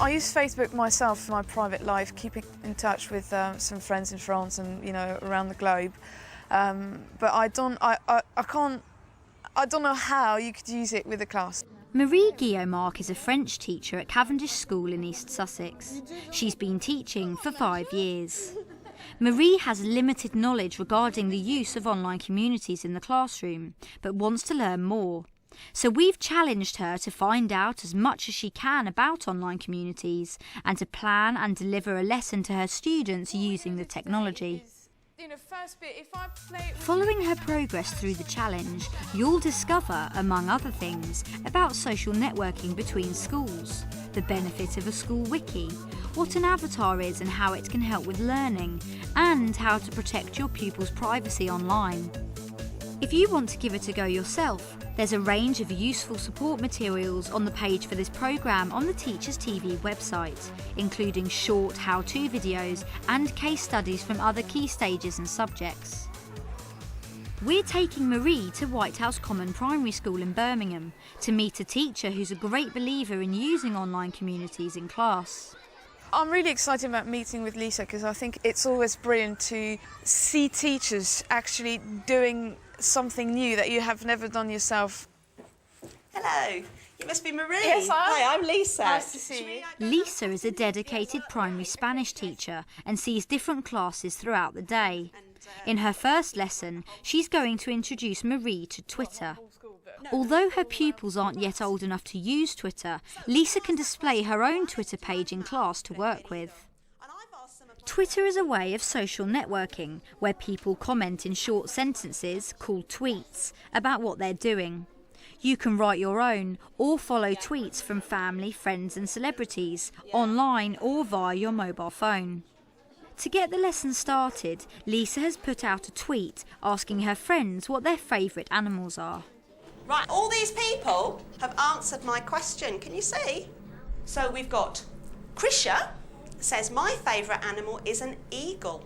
I use Facebook myself for my private life, keeping in touch with some friends in France and around the globe. But I don't know how you could use it with a class. Marie Guillaumarc is a French teacher at Cavendish School in East Sussex. She's been teaching for 5 years. Marie has limited knowledge regarding the use of online communities in the classroom, but wants to learn more. So we've challenged her to find out as much as she can about online communities and to plan and deliver a lesson to her students using the technology. Following her progress through the challenge, you'll discover, among other things, about social networking between schools, the benefit of a school wiki, what an avatar is and how it can help with learning, and how to protect your pupils' privacy online. If you want to give it a go yourself, there's a range of useful support materials on the page for this programme on the Teachers TV website, including short how-to videos and case studies from other key stages and subjects. We're taking Marie to Whitehouse Common Primary School in Birmingham to meet a teacher who's a great believer in using online communities in class. I'm really excited about meeting with Lisa because I think it's always brilliant to see teachers actually doing something new that you have never done yourself. Hello, you must be Marie. Yes, Hi, I'm Lisa. Nice to see you. Lisa is a dedicated primary Spanish teacher and sees different classes throughout the day. In her first lesson, she's going to introduce Marie to Twitter. Although her pupils aren't yet old enough to use Twitter, Lisa can display her own Twitter page in class to work with. Twitter is a way of social networking where people comment in short sentences, called tweets, about what they're doing. You can write your own or follow tweets from family, friends and celebrities, online or via your mobile phone. To get the lesson started, Lisa has put out a tweet asking her friends what their favourite animals are. Right, all these people have answered my question, can you see? So we've got Krisha says, my favourite animal is an eagle.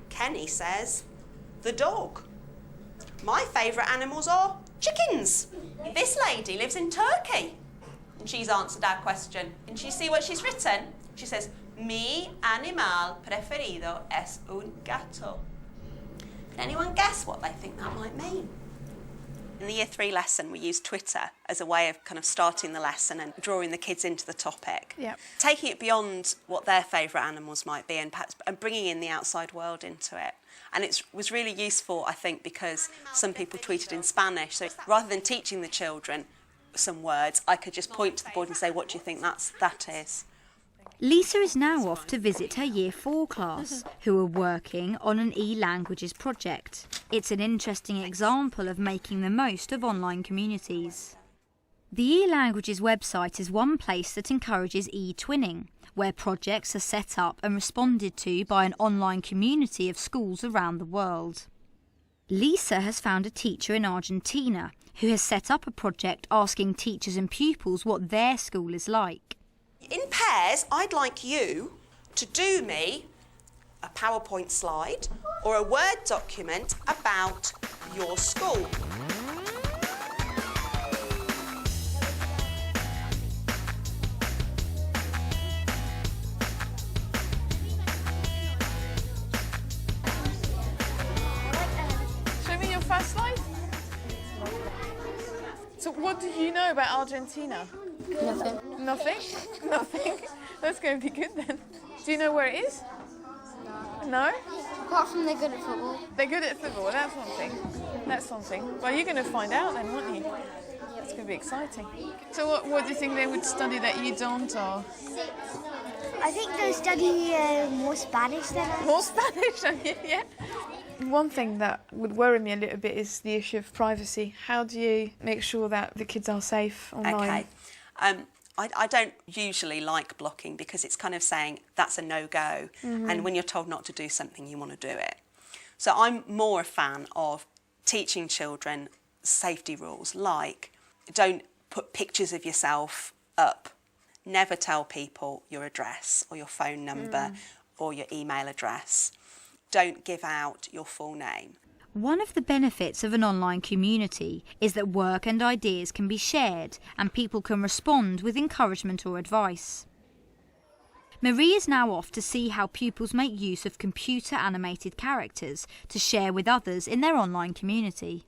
Kenny says, the dog. My favourite animals are chickens. This lady lives in Turkey and she's answered our question. Can you see what she's written? She says, mi animal preferido es un gato. Can anyone guess what they think that might mean? In the Year 3 lesson, we used Twitter as a way of kind of starting the lesson and drawing the kids into the topic. Yep. Taking it beyond what their favourite animals might be and perhaps bringing in the outside world into it. And it was really useful, I think, because some people tweeted in Spanish. So rather than teaching the children some words, I could just point to the board and say, what do you think that is? Lisa is now off to visit her Year 4 class, who are working on an e-languages project. It's an interesting example of making the most of online communities. The e-languages website is one place that encourages e-twinning, where projects are set up and responded to by an online community of schools around the world. Lisa has found a teacher in Argentina who has set up a project asking teachers and pupils what their school is like. In pairs, I'd like you to do me a PowerPoint slide or a Word document about your school. Show me your first slide. So what do you know about Argentina? Nothing. Nothing? Nothing? That's going to be good then. Do you know where it is? No? Apart from they're good at football. They're good at football, that's one thing. That's one thing. Well, you're going to find out then, won't you? It's going to be exciting. So what do you think they would study that you don't, or? I think they'll study more Spanish than us. More Spanish, yeah. One thing that would worry me a little bit is the issue of privacy. How do you make sure that the kids are safe online? Okay. I don't usually like blocking because it's kind of saying that's a no-go. Mm-hmm. And when you're told not to do something, you want to do it. So I'm more a fan of teaching children safety rules, like don't put pictures of yourself up. Never tell people your address or your phone number or your email address. Don't give out your full name. One of the benefits of an online community is that work and ideas can be shared and people can respond with encouragement or advice. Marie is now off to see how pupils make use of computer-animated characters to share with others in their online community.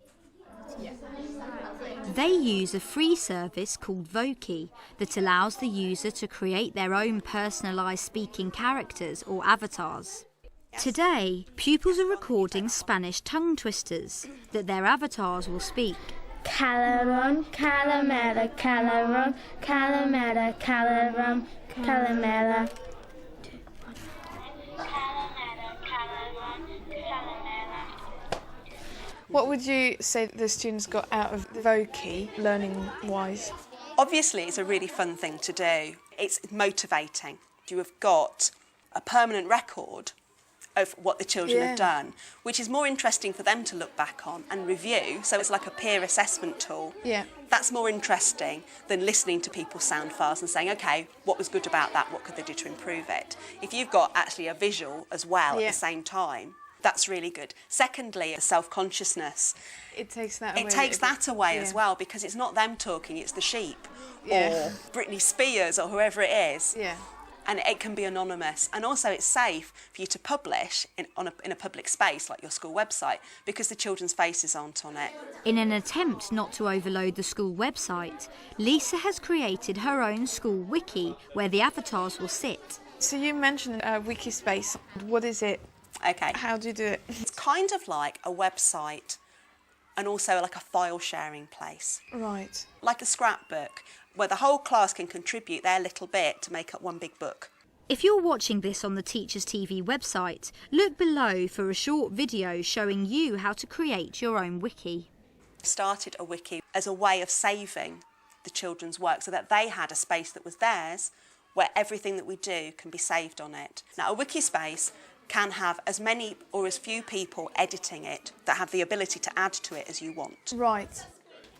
They use a free service called Voki that allows the user to create their own personalised speaking characters or avatars. Today, pupils are recording Spanish tongue twisters that their avatars will speak. Calaron, calamera, calaron, calamera, calaron, calamera. What would you say the students got out of Voki, learning-wise? Obviously, it's a really fun thing to do. It's motivating. You have got a permanent record of what the children have done, which is more interesting for them to look back on and review. So it's like a peer assessment tool. Yeah. That's more interesting than listening to people's sound files and saying, OK, what was good about that? What could they do to improve it? If you've got actually a visual as well at the same time, that's really good. Secondly, the self-consciousness. It takes that away. It takes that away as well, because it's not them talking, it's the sheep or Britney Spears or whoever it is. Yeah. And it can be anonymous. And also it's safe for you to publish in a public space like your school website, because the children's faces aren't on it. In an attempt not to overload the school website, Lisa has created her own school wiki where the avatars will sit. So you mentioned Wikispace. What is it? Okay. How do you do it? It's kind of like a website and also like a file sharing place. Right. Like a scrapbook where the whole class can contribute their little bit to make up one big book. If you're watching this on the Teachers TV website, look below for a short video showing you how to create your own wiki. I started a wiki as a way of saving the children's work so that they had a space that was theirs where everything that we do can be saved on it. Now, a wiki space can have as many or as few people editing it that have the ability to add to it as you want. Right.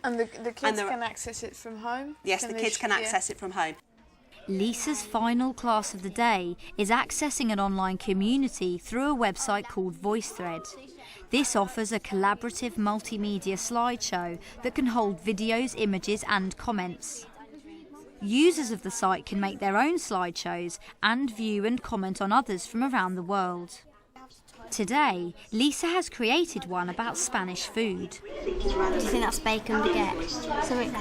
And the kids can access it from home? Yes, the kids can access it from home. Lisa's final class of the day is accessing an online community through a website called VoiceThread. This offers a collaborative multimedia slideshow that can hold videos, images and comments. Users of the site can make their own slideshows and view and comment on others from around the world. Today, Lisa has created one about Spanish food. Do you think that's bacon baguette? Something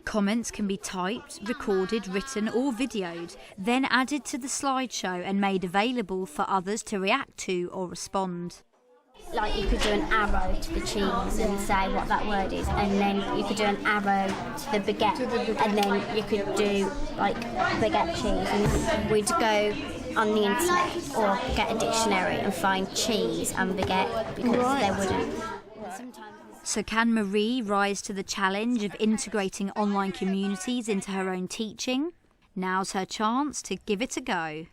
Comments can be typed, recorded, written or videoed, then added to the slideshow and made available for others to react to or respond. Like you could do an arrow to the cheese and say what that word is, and then you could do an arrow to the baguette, and then you could do like baguette cheese, and we'd go on the internet or get a dictionary and find cheese and baguette because they wouldn't. So can Marie rise to the challenge of integrating online communities into her own teaching? Now's her chance to give it a go.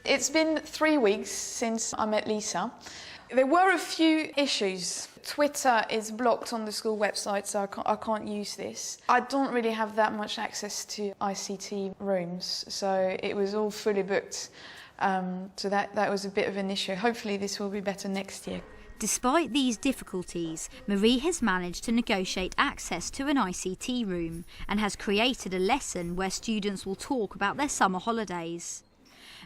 It's been 3 weeks since I met Lisa. There were a few issues. Twitter is blocked on the school website, so I can't use this. I don't really have that much access to ICT rooms, so it was all fully booked. So that was a bit of an issue. Hopefully this will be better next year. Despite these difficulties, Marie has managed to negotiate access to an ICT room and has created a lesson where students will talk about their summer holidays.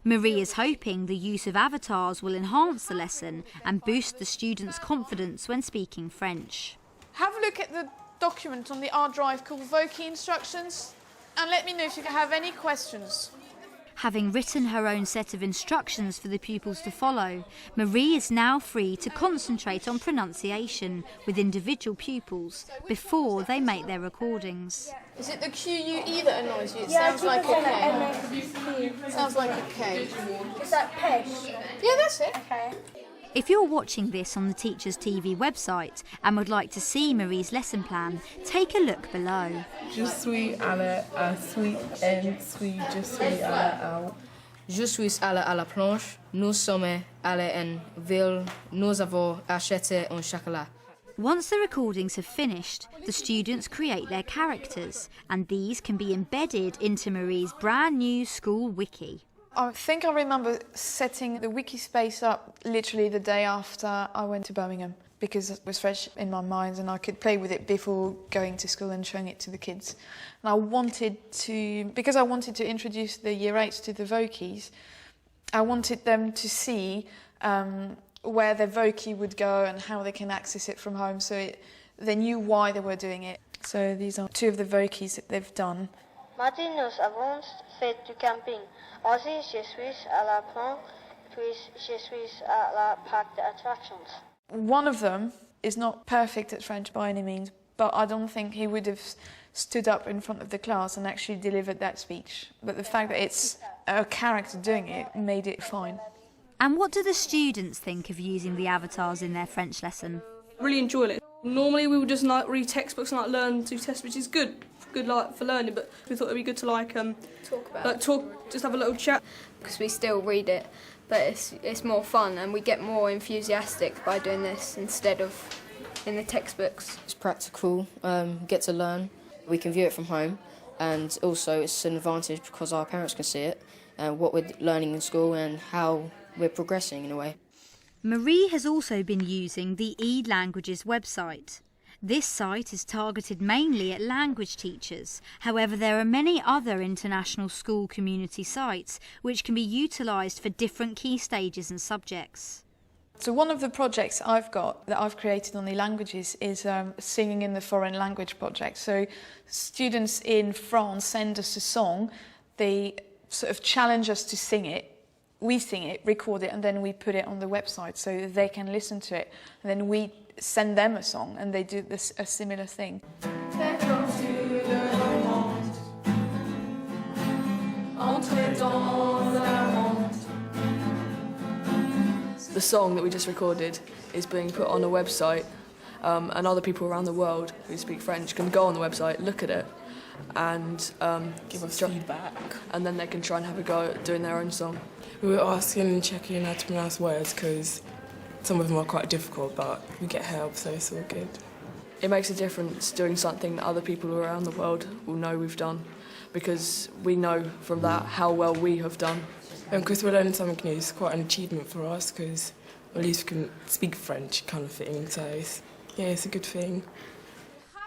Marie is hoping the use of avatars will enhance the lesson and boost the students' confidence when speaking French. Have a look at the document on the R drive called Voki Instructions and let me know if you have any questions. Having written her own set of instructions for the pupils to follow, Marie is now free to concentrate on pronunciation with individual pupils before they make their recordings. Is it the QUE that annoys you? It sounds like a K. It sounds like a K. Is that pish? Yeah, that's it. Okay. If you're watching this on the Teachers TV website and would like to see Marie's lesson plan, take a look below. Je suis allé à Sweet and Sweet, je suis allé à... Je suis allé à la planche, nous sommes allés en ville, nous avons acheté un chocolat. Once the recordings have finished, the students create their characters, and these can be embedded into Marie's brand new school wiki. I think I remember setting the wiki space up literally the day after I went to Birmingham. because it was fresh in my mind and I could play with it before going to school and showing it to the kids. And I wanted to, because I wanted to introduce the Year 8s to the Vokies, I wanted them to see where their Vokie would go and how they can access it from home, so they knew why they were doing it. So these are 2 of the Vokies that they've done. Mardi, nous avons fait du camping. Aussi, je suis à la plage, puis je suis à la parc d'attractions. One of them is not perfect at French by any means, but I don't think he would have stood up in front of the class and actually delivered that speech. But the fact that it's a character doing it made it fine. And what do the students think of using the avatars in their French lesson? Really enjoy it. Normally we would just like read textbooks and like learn to test, which is good like for learning. But we thought it'd be good to just have a little chat. Because we still read it, but it's more fun and we get more enthusiastic by doing this instead of in the textbooks. It's practical, get to learn. We can view it from home, and also it's an advantage because our parents can see it and what we're learning in school and how we're progressing in a way. Marie has also been using the eLanguages website. This site is targeted mainly at language teachers. However, there are many other international school community sites which can be utilised for different key stages and subjects. So one of the projects I've got that I've created on the languages is Singing in the Foreign Language project. So students in France send us a song, they sort of challenge us to sing it. We sing it, record it, and then we put it on the website so they can listen to it. And then we send them a song and they do a similar thing. The song that we just recorded is being put on a website, and other people around the world who speak French can go on the website, look at it, and give us feedback. And then they can try and have a go at doing their own song. We were asking and checking how to pronounce words because some of them are quite difficult, but we get help, so it's all good. It makes a difference doing something that other people around the world will know we've done, because we know from that how well we have done. And because we're learning something new, it's quite an achievement for us because at least we can speak French kind of thing, so it's a good thing.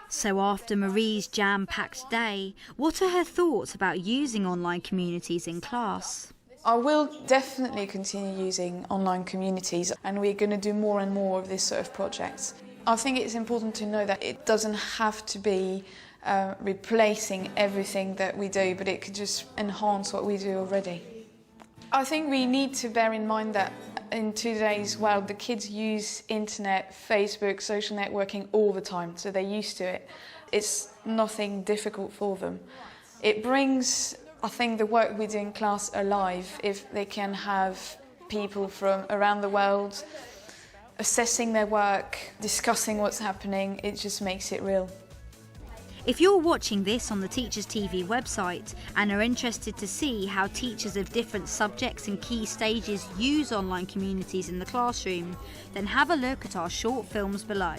So after Marie's jam-packed day, what are her thoughts about using online communities in class? I will definitely continue using online communities, and we're going to do more and more of this sort of projects. I think it's important to know that it doesn't have to be replacing everything that we do, but it could just enhance what we do already. I think we need to bear in mind that in today's world, the kids use internet, Facebook, social networking all the time, so they're used to it. It's nothing difficult for them. It brings, I think, the work we do in class alive if they can have people from around the world assessing their work, discussing what's happening. It just makes it real. If you're watching this on the Teachers TV website and are interested to see how teachers of different subjects and key stages use online communities in the classroom, then have a look at our short films below.